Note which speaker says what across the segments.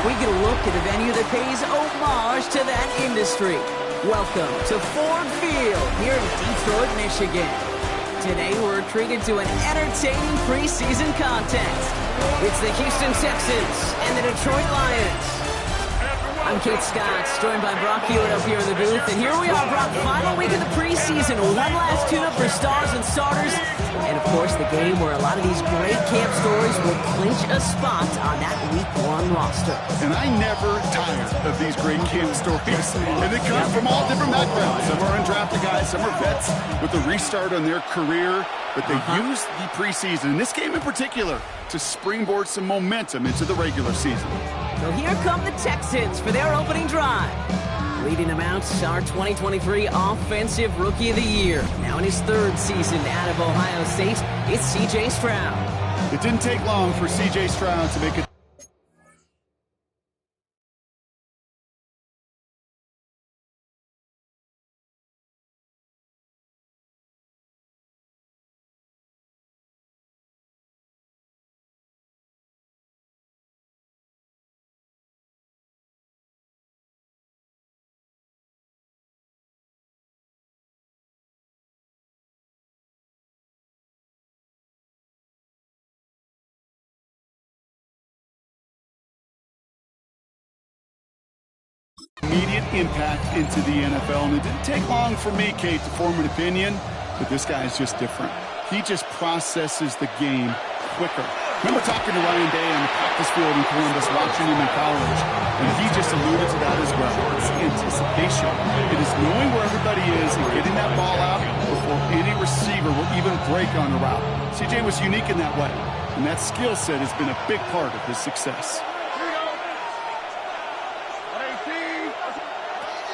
Speaker 1: we get a look at a venue that pays homage to that industry. Welcome to Ford Field here in Detroit, Michigan. Today we're treated to an entertaining preseason contest. It's the Houston Texans and the Detroit Lions. I'm Kate Scott, joined by Brock Hewitt up here in the booth. And here we are, Brock, final week of the preseason. One last tune-up for stars and starters. And, of course, the game where a lot of these great camp stories will clinch a spot on that Week 1 roster.
Speaker 2: And I never tire of these great camp stories. And they come from all different backgrounds. Some are undrafted guys, some are vets with a restart on their career. But they use the preseason, in this game in particular, to springboard some momentum into the regular season.
Speaker 1: So here come the Texans for their opening drive. Leading them out, our 2023 Offensive Rookie of the Year. Now in his third season out of Ohio State, it's C.J. Stroud.
Speaker 2: It didn't take long for C.J. Stroud to make it. Immediate impact into the NFL, and it didn't take long for me, Kate, to form an opinion, but this guy is just different. He just processes the game quicker. Remember talking to LionsDen on the practice field in Columbus, watching him in college, and he just alluded to that as well. It's anticipation. It is knowing where everybody is and getting that ball out before any receiver will even break on the route. CJ was unique in that way, and that skill set has been a big part of his success.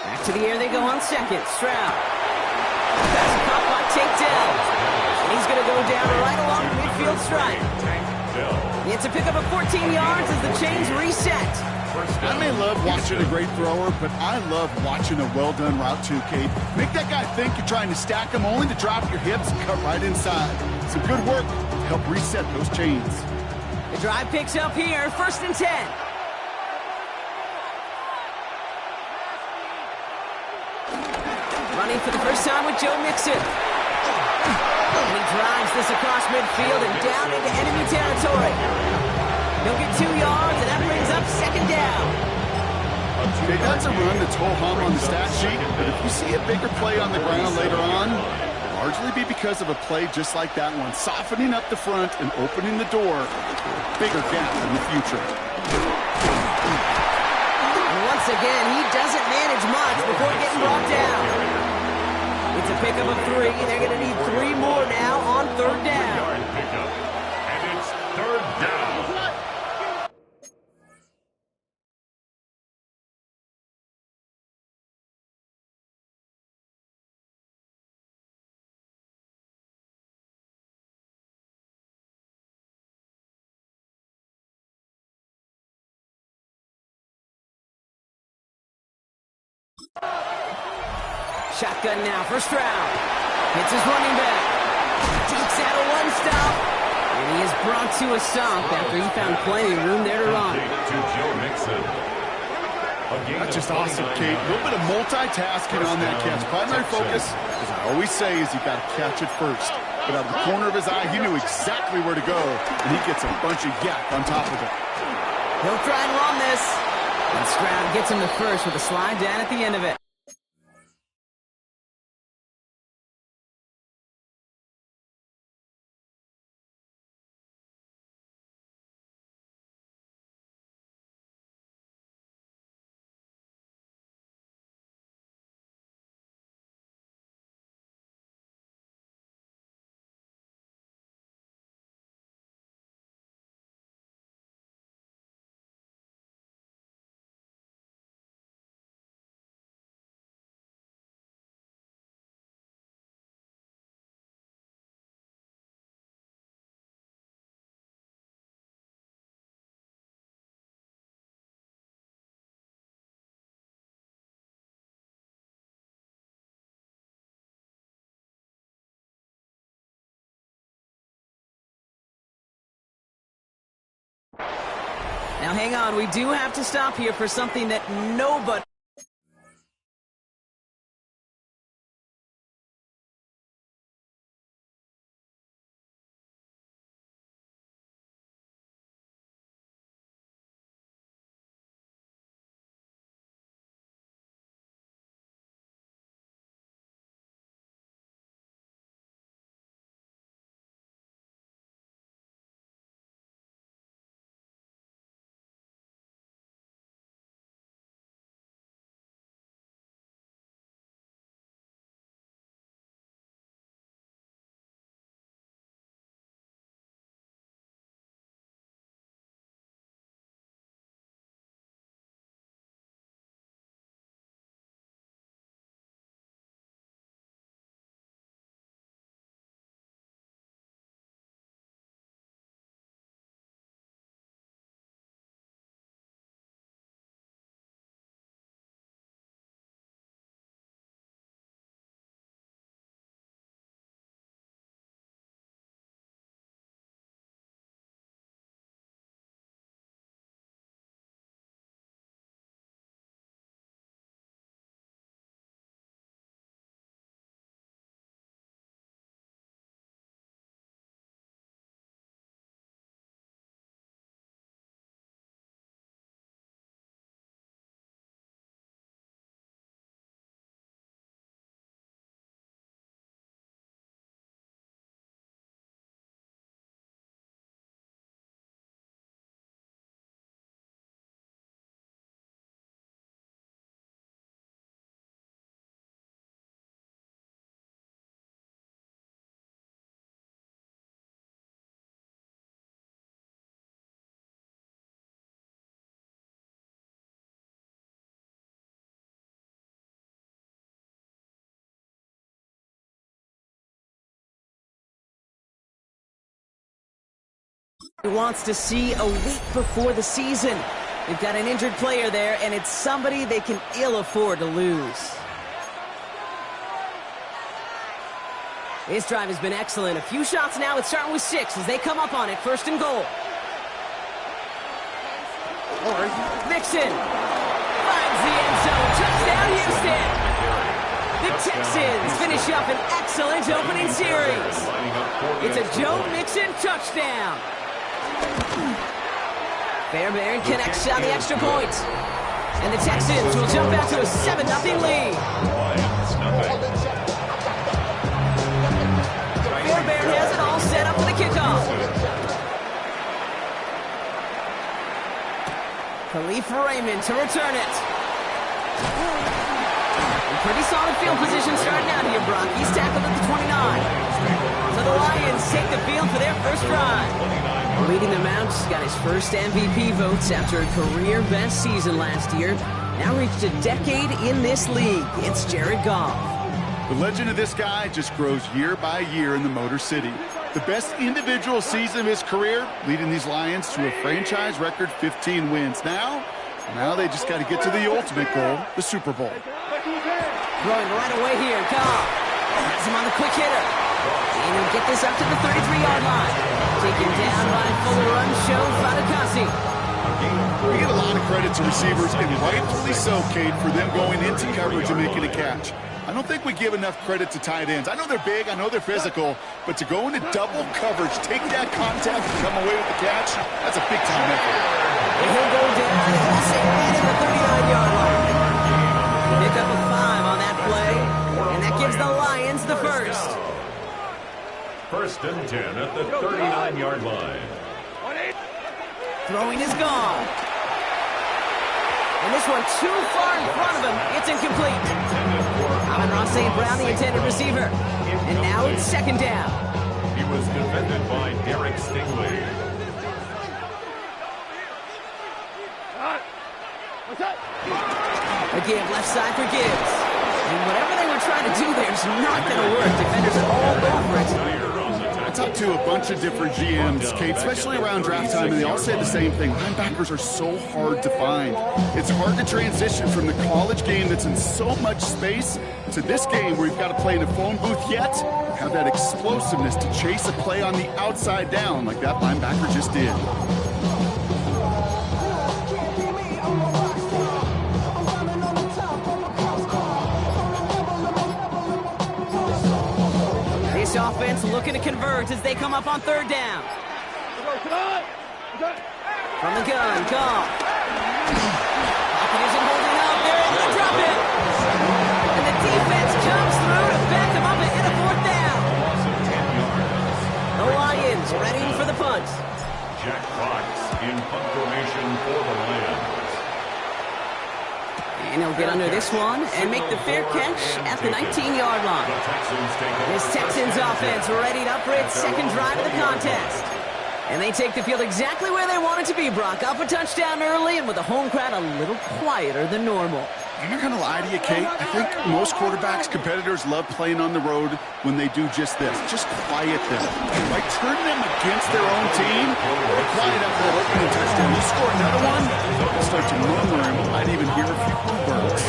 Speaker 1: Back to the air they go on second. Stroud. Pass caught by takedown. And he's going to go down right along the midfield stripe. It's a pickup of 14 yards as the chains reset.
Speaker 2: I may love watching a great thrower, but I love watching a well-done route too, Kate. Make that guy think you're trying to stack him only to drop your hips and cut right inside. Some good work to help reset those chains.
Speaker 1: The drive picks up here, 1st and 10. Running for the first time with Joe Mixon. And he drives this across midfield and down into enemy territory. He'll get 2 yards, and that brings up 2nd down.
Speaker 2: Okay, that's a run that's ho-hum on the stat sheet, but if you see a bigger play on the ground later on, it'll largely be because of a play just like that one, softening up the front and opening the door for a bigger gap in the future.
Speaker 1: And once again, he doesn't manage much before getting brought down. It's a pickup of 3. They're going to need 3 more now on 3rd down.
Speaker 3: And it's 3rd down.
Speaker 1: Shotgun now for Stroud. Hits his running back. Takes out a 1-stop. And he is brought to a stop after he found plenty of room there to run.
Speaker 2: That's just awesome, Kate. A little bit of multitasking on that catch. Primary focus, as I always say, is you got to catch it first. But out of the corner of his eye, he knew exactly where to go, and he gets a bunch of yak on top of it.
Speaker 1: He'll try and run this. And Stroud gets him to first with a slide down at the end of it. Now hang on, we do have to stop here for something that nobody... He wants to see a week before the season. They've got an injured player there, and it's somebody they can ill afford to lose. This drive has been excellent. A few shots now. It's starting with 6 as they come up on it. First and goal. Mixon finds the end zone. Touchdown, Houston. The Texans finish up an excellent opening series. It's a Joe Mixon touchdown. Fairbairn connects on the extra point. And the Texans will jump out to a 7-0 lead. Fairbairn has it all set up for the kickoff. Khalif Raymond to return it. Pretty solid field position starting out here, Brock. He's tackled at the 29. So the Lions take the field for their first drive. Leading them out, he's got his first MVP votes after a career-best season last year. Now reached a decade in this league. It's Jared Goff.
Speaker 2: The legend of this guy just grows year by year in the Motor City. The best individual season of his career, leading these Lions to a franchise record 15 wins. Now they just got to get to the ultimate goal, the Super Bowl.
Speaker 1: Throwing right away here, Goff has him on the quick hitter. And he'll get this up to the 33-yard line. Taken down by full run show, Fadakasi.
Speaker 2: We get a lot of credit to receivers, and rightfully so, Kate, for them going into coverage and making a catch. I don't think we give enough credit to tight ends. I know they're big, I know they're physical, but to go into double coverage, take that contact and come away with the catch, that's a big-time effort.
Speaker 1: And he'll go down right at the 39-yard line. Pick up a 5 on that play, and that gives the Lions the first.
Speaker 3: First and 10 at the 39-yard line.
Speaker 1: Throwing is gone. And this one too far in front of him. It's incomplete. Amon-Ra St. Brown, the intended receiver. And now it's second down.
Speaker 3: He was defended by Derek Stingley.
Speaker 1: Again, left side for Gibbs. And whatever they were trying to do there is not going to work. Defenders are all over it.
Speaker 2: I talked to a bunch of different GMs, Kate, especially around draft time, and they all say the same thing. Linebackers are so hard to find. It's hard to transition from the college game that's in so much space to this game where you've got to play in a phone booth yet have that explosiveness to chase a play on the outside down like that linebacker just did.
Speaker 1: This offense looking to convert as they come up on third down. From the gun, Goff. Pocket isn't holding up. They're able to drop it. And the defense comes through to back them up and hit a fourth down. The Lions ready for the punt.
Speaker 3: Jack Fox in punt formation for the Lions.
Speaker 1: And he'll get under this one and make the fair catch at the 19-yard line. This Texans offense ready up for its second drive of the contest. And they take the field exactly where they want it to be, Brock. Up a touchdown early and with the home crowd a little quieter than normal.
Speaker 2: I'm not going to lie to you, Kate. I think most quarterbacks, competitors love playing on the road when they do just this. Just quiet them. By turning them against their own team, they quiet up that opening touchdown. You score another one, they'll start to murmur and might even hear a few birds.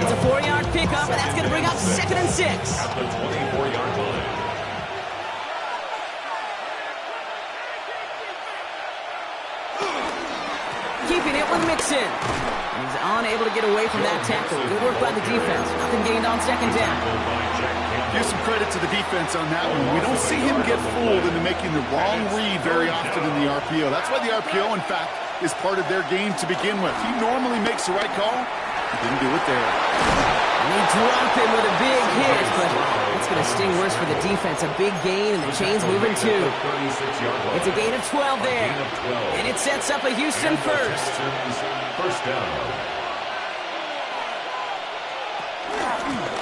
Speaker 1: It's a 4-yard pickup, and that's going to bring up 2nd and 6.
Speaker 3: At the 24-yard line.
Speaker 1: Keeping it with Mixon. He's unable to get away from that tackle. Good work by the defense. Nothing gained on second down.
Speaker 2: Give some credit to the defense on that one. We don't see him get fooled into making the wrong read very often in the RPO. That's why the RPO, in fact, is part of their game to begin with. He normally makes the right call. He didn't do it there.
Speaker 1: And he dropped him with a big hit, but it's going to sting worse for the defense. A big gain, and the chain's moving too. It's a gain of 12 there. And it sets up a Houston first.
Speaker 3: First down.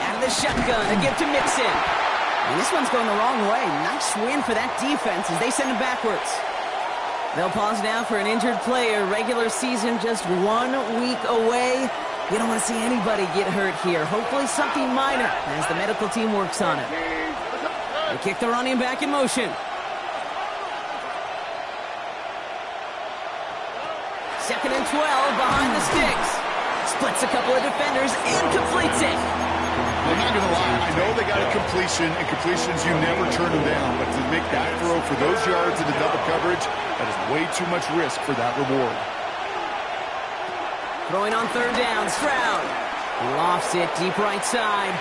Speaker 1: Out of the shotgun, a give to Mixon. And this one's going the wrong way. Nice win for that defense as they send him backwards. They'll pause now for an injured player. Regular season just 1 week away. You don't want to see anybody get hurt here. Hopefully something minor as the medical team works on it. They kick the running back in motion. 2nd and 12 behind the sticks. Splits a couple of defenders and completes it.
Speaker 2: I'm not going to lie. I know they got a completion, and completions, you never turn them down. But to make that throw for those yards into double coverage, that is way too much risk for that reward.
Speaker 1: Throwing on third down, Stroud. Lofts it deep right side.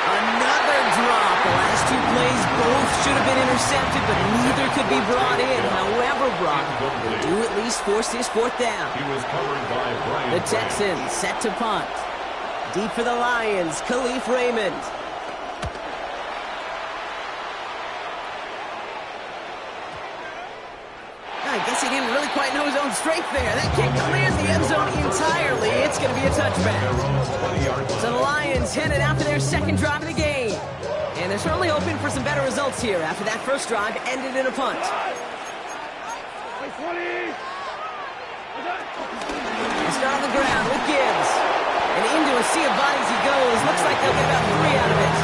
Speaker 1: Another drop. The last 2 plays both should have been intercepted, but neither could be brought in. However, Brock will do at least force this 4th down.
Speaker 3: He was covered by Brian.
Speaker 1: The Texans set to punt. Deep for the Lions, Khalif Raymond. I guess he didn't really quite know his own strength there. That kick clears the end zone entirely. It's going to be a touchback. So the Lions headed out for their second drive of the game. And they're certainly hoping for some better results here after that first drive ended in a punt. They start on the ground with Gibbs. And into a sea of bodies he goes. Looks like they'll get about 3 out of it.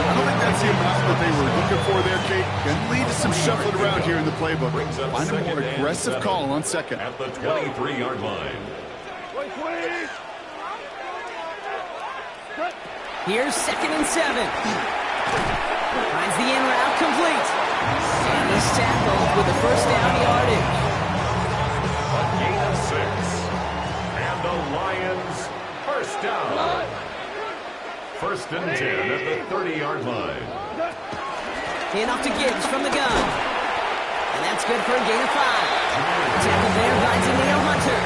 Speaker 2: I don't think that's the amount that they were looking for there, Kate. Going to lead to some shuffling around here in the playbook. Find a more aggressive call on second.
Speaker 3: At the 23-yard line.
Speaker 1: Here's 2nd and 7. Finds the in route complete. And he's tackled with the first down yardage.
Speaker 3: A gain of 6. And the Lions first down. 1st and 10 at the 30-yard line.
Speaker 1: In off to Gibbs from the gun. And that's good for a gain of 5. Tackled there by Daniel Hunter.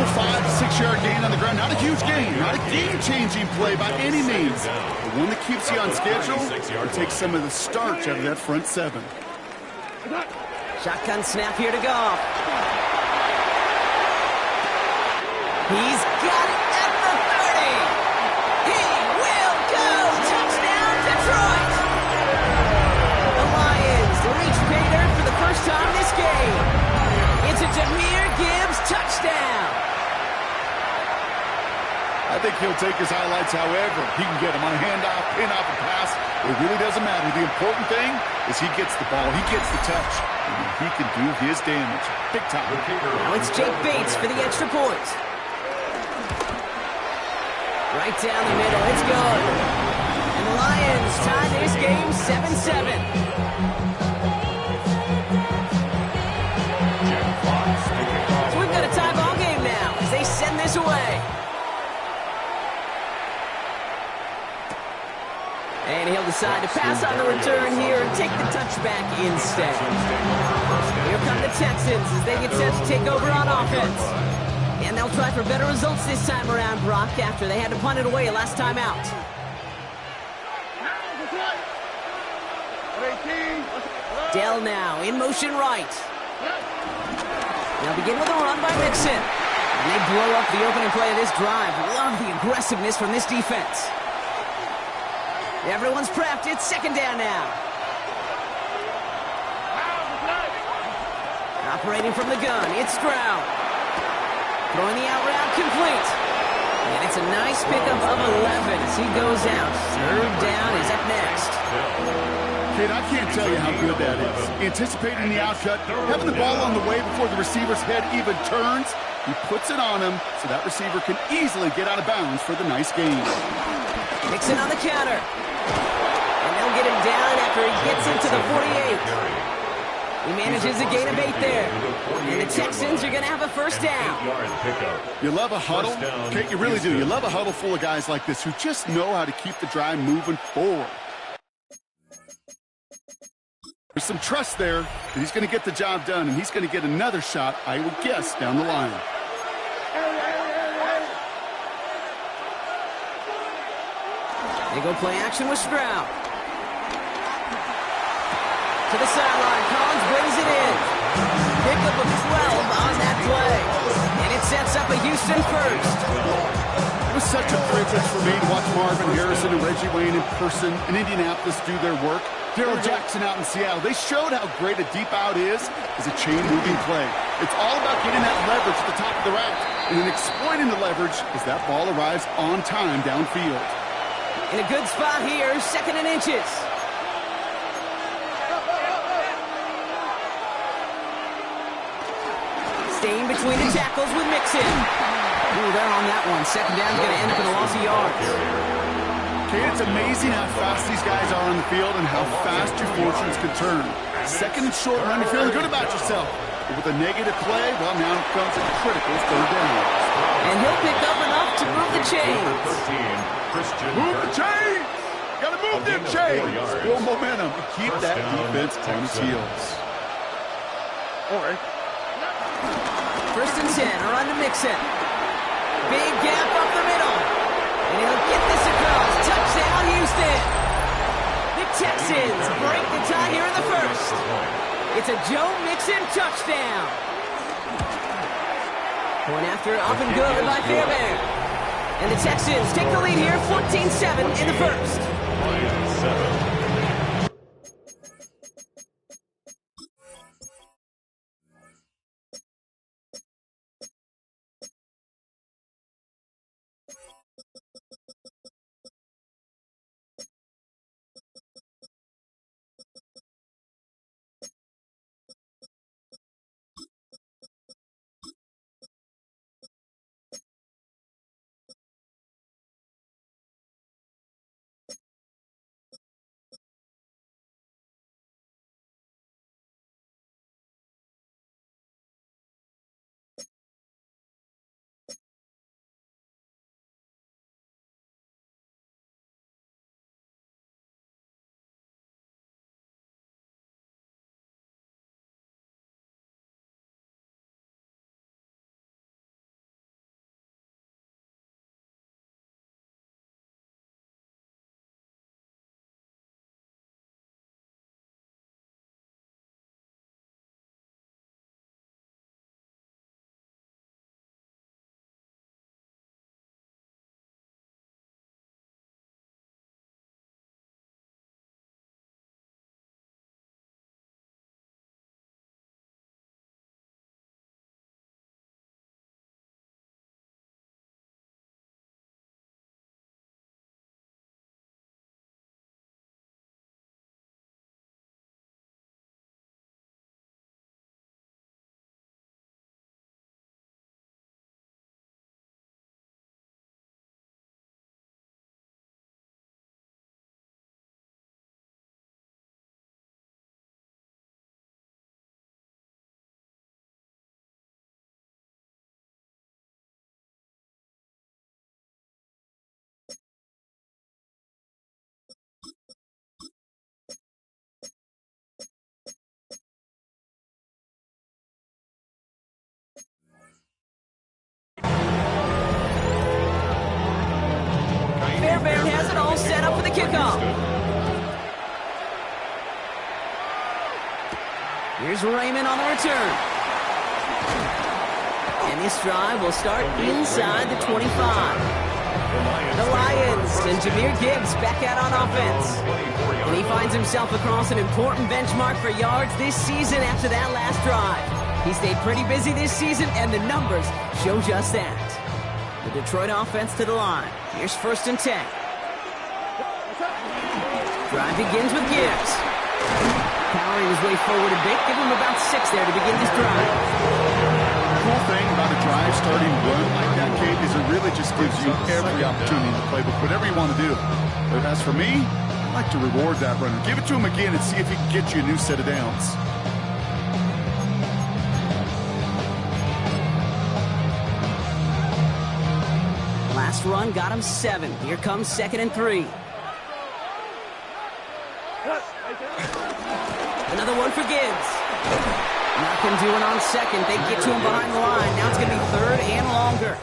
Speaker 2: 5 to 6-yard gain on the ground. Not a huge gain. Not a game-changing play by any means. But one that keeps you on schedule and takes some of the starch out of that front 7.
Speaker 1: Shotgun snap here to Goff. He's got it at the 30. He will go. Touchdown, Detroit. The Lions reach pay dirt for the first time this game. It's a Jahmyr Gibbs touchdown.
Speaker 2: I think he'll take his highlights however he can get them on a handoff, pin-off, and pass. It really doesn't matter. The important thing is he gets the ball. He gets the touch. And he can do his damage. Big time.
Speaker 1: Now it's Jake Bates for the extra point. Right down the middle. It's good. And the Lions tie this game 7-7. So we've got a tie ball game now as they send this away. And he'll decide to pass on the return here and take the touchback instead. Here come the Texans as they get set to take over on offense. And they'll try for better results this time around, Brock, after they had to punt it away last time out. Dell now in motion right. Now begin with a run by Mixon. And they blow up the opening play of this drive. Love the aggressiveness from this defense. Everyone's prepped. It's second down now. Operating from the gun, it's Stroud. Throwing the out route complete. And it's a nice pickup of 11 as he goes out. Third down is up next.
Speaker 2: Kid, I can't tell you how good that is. Anticipating the outcut, having the ball on the way before the receiver's head even turns. He puts it on him so that receiver can easily get out of bounds for the nice gain.
Speaker 1: Mixon on the counter. And they'll get him down after he gets into the 48. He manages a gain of 8 there. And the Texans are going to have a first down.
Speaker 2: You love a huddle? Kate, you really do. You love a huddle full of guys like this who just know how to keep the drive moving forward. There's some trust there that he's going to get the job done, and he's going to get another shot, I would guess, down the line.
Speaker 1: They go play action with Stroud. To the sideline, Collins brings it in. Pickup of 12 on that play. And it sets up a Houston first.
Speaker 2: It was such a privilege for me to watch Marvin Harrison and Reggie Wayne in person in Indianapolis do their work. Darrell Jackson out in Seattle. They showed how great a deep out is as a chain-moving play. It's all about getting that leverage at the top of the route and then exploiting the leverage as that ball arrives on time downfield.
Speaker 1: In a good spot here, second and inches. Staying between the tackles with Mixon. Ooh, they're on that one. Second down's going to end up in a loss of yards.
Speaker 2: Okay, it's amazing how fast these guys are on the field and how fast your fortunes can turn. Second and short run, you're feeling good about yourself. But with a negative play, well, now comes a critical third down.
Speaker 1: And he'll pick up enough to move the chains.
Speaker 2: Move the chains! Gotta move them chains! Build momentum. Keep that defense on its heels. All right.
Speaker 1: First and 10, a run to Mixon. Big gap up the middle. And he'll get this across. Touchdown, Houston. The Texans break the tie here in the first. It's a Joe Mixon touchdown. Point after up and good by Fairbairn. And the Texans take the lead here, 14-7 in the first. Bear has it all set up for the kickoff. Here's Raymond on the return. And this drive will start inside the 25. The Lions and Jahmyr Gibbs back out on offense. And he finds himself across an important benchmark for yards this season after that last drive. He stayed pretty busy this season, and the numbers show just that. The Detroit offense to the line. Here's 1st and 10. Drive begins with Gibbs. Powering his way forward a bit. Give him about 6 there to begin this drive.
Speaker 2: The cool thing about a drive starting run like that, Kate, is it really just gives you every opportunity in the playbook, whatever you want to do. But as for me, I like to reward that runner. Give it to him again and see if he can get you a new set of downs.
Speaker 1: Last run got him 7. Here comes 2nd and 3. Another one for Gibbs. Nothing doing on 2nd. They get to him behind the line. Now it's going to be 3rd and longer.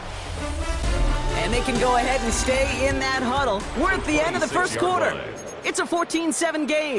Speaker 1: And they can go ahead and stay in that huddle. We're at the end of the first quarter. It's a 14-7 game.